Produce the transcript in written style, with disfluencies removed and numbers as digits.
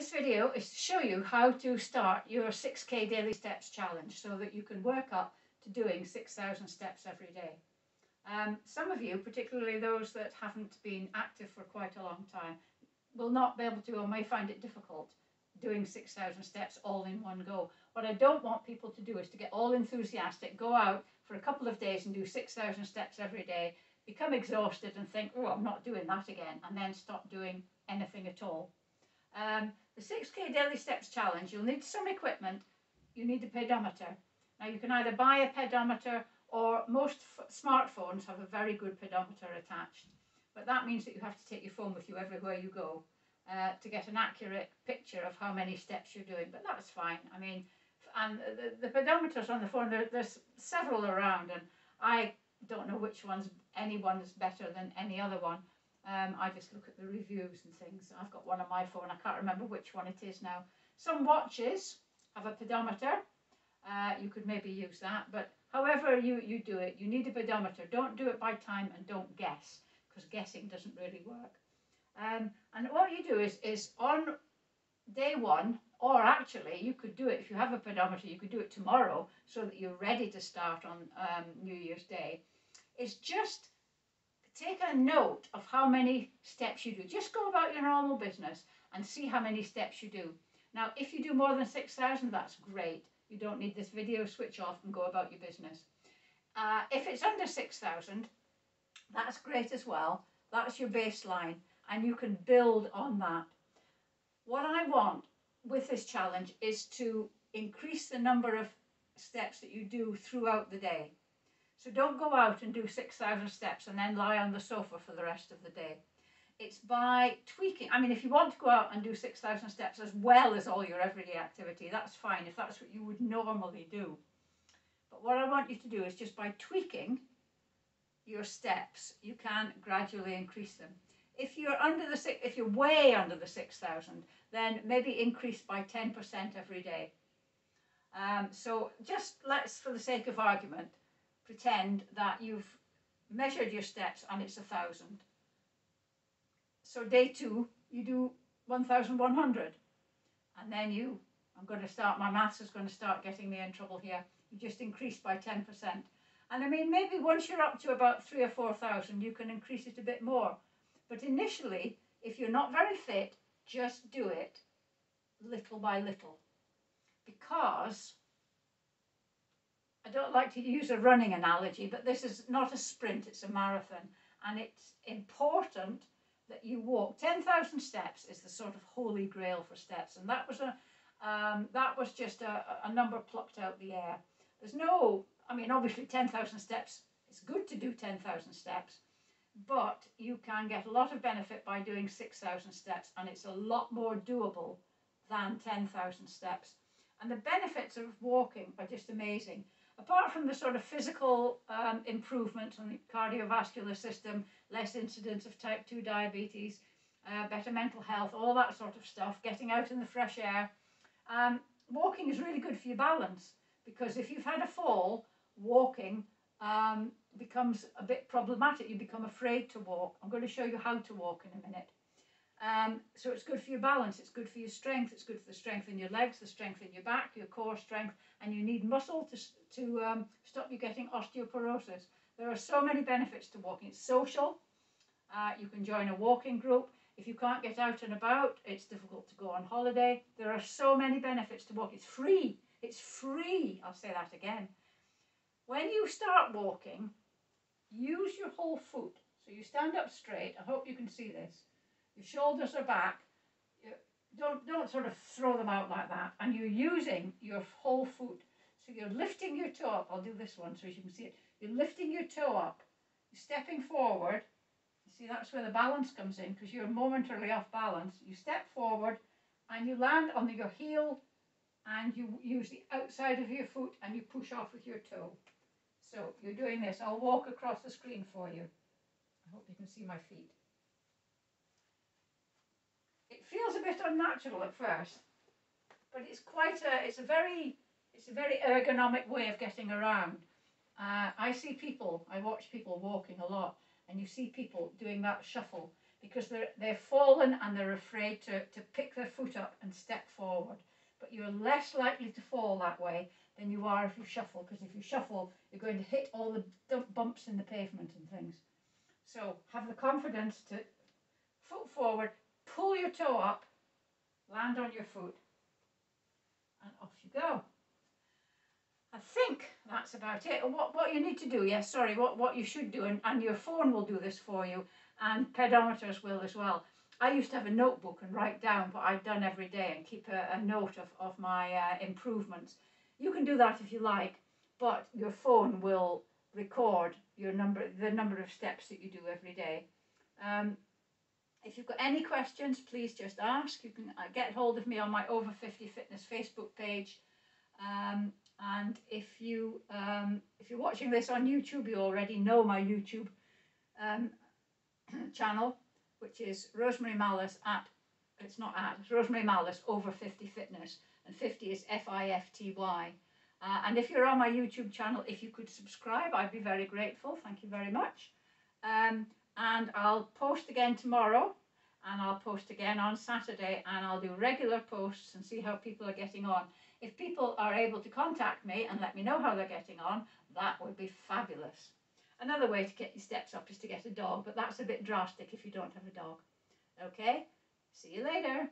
This video is to show you how to start your 6K daily steps challenge so that you can work up to doing 6,000 steps every day. Some of you, particularly those that haven't been active for quite a long time, will not be able to or may find it difficult doing 6,000 steps all in one go. What I don't want people to do is to get all enthusiastic, go out for a couple of days and do 6,000 steps every day, become exhausted and think, oh, I'm not doing that again, and then stop doing anything at all. The 6K Daily Steps Challenge, you'll need some equipment. You need a pedometer. Now you can either buy a pedometer or most smartphones have a very good pedometer attached. But that means that you have to take your phone with you everywhere you go to get an accurate picture of how many steps you're doing. But that's fine. I mean, and the pedometers on the phone, there's several around, and I don't know which ones, any one is better than any other one. I just look at the reviews and things. I've got one on my phone. I can't remember which one it is now. Some watches have a pedometer. You could maybe use that. But however you do it, you need a pedometer. Don't do it by time and don't guess, because guessing doesn't really work. And what you do is on day one, or actually you could do it, if you have a pedometer, you could do it tomorrow so that you're ready to start on New Year's Day, is just take a note of how many steps you do. Just go about your normal business and see how many steps you do. Now, if you do more than 6,000, that's great. You don't need this video, switch off and go about your business. If it's under 6,000, that's great as well. That's your baseline and you can build on that. What I want with this challenge is to increase the number of steps that you do throughout the day. So don't go out and do 6,000 steps and then lie on the sofa for the rest of the day. It's by tweaking. I mean, if you want to go out and do 6,000 steps as well as all your everyday activity, that's fine if that's what you would normally do. But what I want you to do is just by tweaking your steps, you can gradually increase them. If you're way under the 6,000, then maybe increase by 10% every day. So just let's, for the sake of argument, pretend that you've measured your steps and it's 1,000. So day 2, you do 1,100. And then I'm going to start, my maths is going to start getting me in trouble here. You just increase by 10%. And I mean, maybe once you're up to about 3,000 or 4,000, you can increase it a bit more. But initially, if you're not very fit, just do it little by little. Because I don't like to use a running analogy, but this is not a sprint, it's a marathon. And it's important that you walk. 10,000 steps is the sort of holy grail for steps. And that was just a number plucked out the air. There's no, I mean, obviously 10,000 steps, it's good to do 10,000 steps, but you can get a lot of benefit by doing 6,000 steps, and it's a lot more doable than 10,000 steps. And the benefits of walking are just amazing. Apart from the sort of physical improvements on the cardiovascular system, less incidence of type 2 diabetes, better mental health, all that sort of stuff, getting out in the fresh air, walking is really good for your balance, because if you've had a fall, walking becomes a bit problematic. You become afraid to walk. I'm going to show you how to walk in a minute. So it's good for your balance, it's good for your strength, it's good for the strength in your legs, the strength in your back, your core strength, and you need muscle to stop you getting osteoporosis. There are so many benefits to walking. It's social. You can join a walking group. If you can't get out and about, it's difficult to go on holiday. There are so many benefits to walk. It's free. It's free. I'll say that again. When you start walking, use your whole foot. So you stand up straight. I hope you can see this. Your shoulders are back. Don't sort of throw them out like that. And you're using your whole foot. So you're lifting your toe up. I'll do this one so you can see it. You're lifting your toe up. You're stepping forward. You see, that's where the balance comes in, because you're momentarily off balance. You step forward and you land on your heel and you use the outside of your foot and you push off with your toe. So you're doing this. I'll walk across the screen for you. I hope you can see my feet. It feels a bit unnatural at first, but it's a very ergonomic way of getting around. I watch people walking a lot, and you see people doing that shuffle, because they're fallen and they're afraid to pick their foot up and step forward. But you're less likely to fall that way than you are if you shuffle, because if you shuffle, you're going to hit all the bumps in the pavement and things. So have the confidence to foot forward, pull your toe up, land on your foot, and off you go. I think that's about it. What you need to do, yes, sorry, what you should do, and your phone will do this for you, and pedometers will as well. I used to have a notebook and write down what I'd done every day and keep a note of my improvements. You can do that if you like, but your phone will record the number of steps that you do every day. If you've got any questions, please just ask. You can get hold of me on my Over 50 Fitness Facebook page. And if you're watching this on YouTube, you already know my YouTube channel, which is Rosemary Malice it's Rosemary Malice Over 50 Fitness, and 50 is FIFTY. And if you're on my YouTube channel, if you could subscribe, I'd be very grateful. Thank you very much. And I'll post again tomorrow, and I'll post again on Saturday, and I'll do regular posts and see how people are getting on. If people are able to contact me and let me know how they're getting on, that would be fabulous. Another way to get your steps up is to get a dog, but that's a bit drastic if you don't have a dog. Okay, see you later.